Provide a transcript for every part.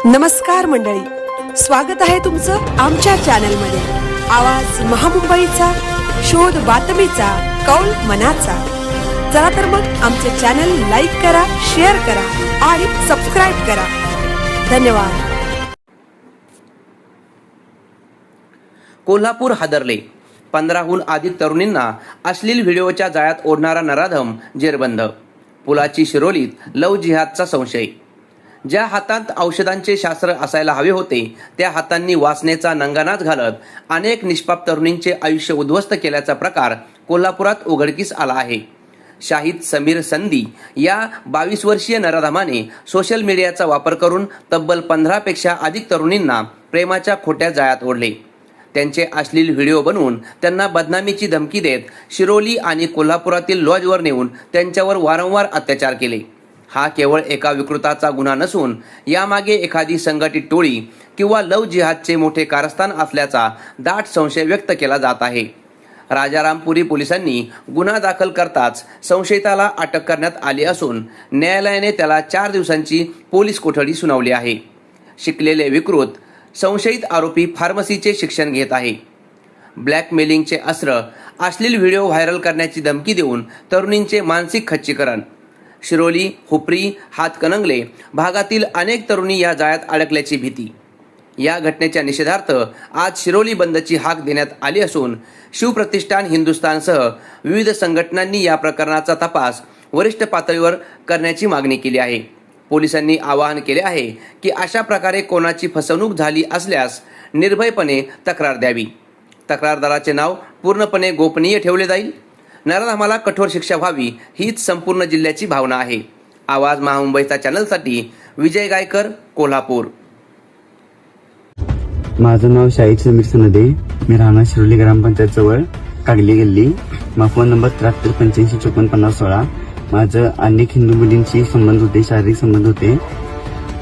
नमस्कार मंडळी, स्वागत आहे तुमचं आमच्या चॅनलमध्ये। आवाज महामुंबईचा, शोध बातमीचा, कौल मनाचा। चला तर मग आमचे चॅनल लाईक करा, शेअर करा आणि सबस्क्राइब करा। धन्यवाद। कोल्हापूर हादरले, 15हून अधिक तरुणींना अश्लील व्हिडिओच्या जाळ्यात ओढणारा नराधम जेरबंद। पुलाची शिरोलीत लव जिहादचा संशय। ज्या हातात औषधांचे शास्त्र असायला हवे होते त्या हातांनी वासनेचा नंगानाच घालत अनेक निष्पाप तरुणींचे आयुष्य उद्ध्वस्त केल्याचा प्रकार कोल्हापुरात उघडकीस आला आहे। शाहिद समीर संधी या 22 वर्षीय नराधमाने सोशल मीडियाचा वापर करून तब्बल 15 पेक्षा अधिक तरुणींना प्रेमाच्या खोट्या जाळ्यात ओढले। त्यांचे अश्लील व्हिडिओ बनवून त्यांना बदनामीची धमकी देत शिरोली आणि कोल्हापुरातील लॉजवर नेऊन त्यांच्यावर वारंवार अत्याचार केले। हा केवळ एका विकृताचा गुन्हा नसून यामागे एखादी संघटित टोळी किंवा लव जिहादचे मोठे कारस्थान असल्याचा दाट संशय व्यक्त केला जात आहे। राजारामपुरी पोलिसांनी गुन्हा दाखल करताच संशयिताला अटक करण्यात आली असून न्यायालयाने त्याला 4 दिवसांची पोलीस कोठडी सुनावली आहे। शिकलेले विकृत संशयित आरोपी फार्मसीचे शिक्षण घेत आहे। ब्लॅकमेलिंगचे अस्त्र, अश्लील व्हिडिओ व्हायरल करण्याची धमकी देऊन तरुणींचे मानसिक खच्चीकरण। शिरोली, हुपरी, हातकणंगले भागातील अनेक तरुणी या जाळ्यात अडकल्याची भीती। या घटनेच्या निषेधार्थ आज शिरोली बंदची हाक देण्यात आली असून शिवप्रतिष्ठान हिंदुस्थानसह विविध संघटनांनी या प्रकरणाचा तपास वरिष्ठ पातळीवर करण्याची मागणी केली आहे। पोलिसांनी आवाहन केले आहे की अशा प्रकारे कोणाची फसवणूक झाली असल्यास निर्भयपणे तक्रार द्यावी। तक्रारदाराचे नाव पूर्णपणे गोपनीय ठेवले जाईल। नराधमाला कठोर शिक्षा व्हावी हीच संपूर्ण जिल्ह्याची भावना आहे। आवाज महामुंबईचा चॅनलसाठी विजय गायकर, कोल्हापूर। माझं नाव शाहिद समीर सनदे, मी राहणार शिरोली ग्रामपंचायत जवळ कागली गल्ली। माझा फोन नंबर 7385545016। माझं अनेक हिंदू मुलींशी संबंध होते, शारीरिक संबंध होते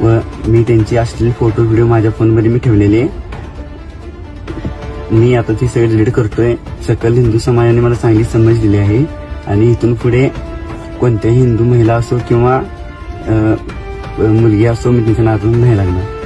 व मी त्यांचे अश्लील फोटो व्हिडिओ माझ्या फोनमध्ये मी ठेवलेले। मी आता ती सगळी डिलीट करतोय। सकल हिंदू समाजाने मला चांगली समज दिली आहे आणि इथून पुढे कोणत्याही हिंदू महिला असो किंवा मुलगी असो मी तिच्या नादात नाही लागणार।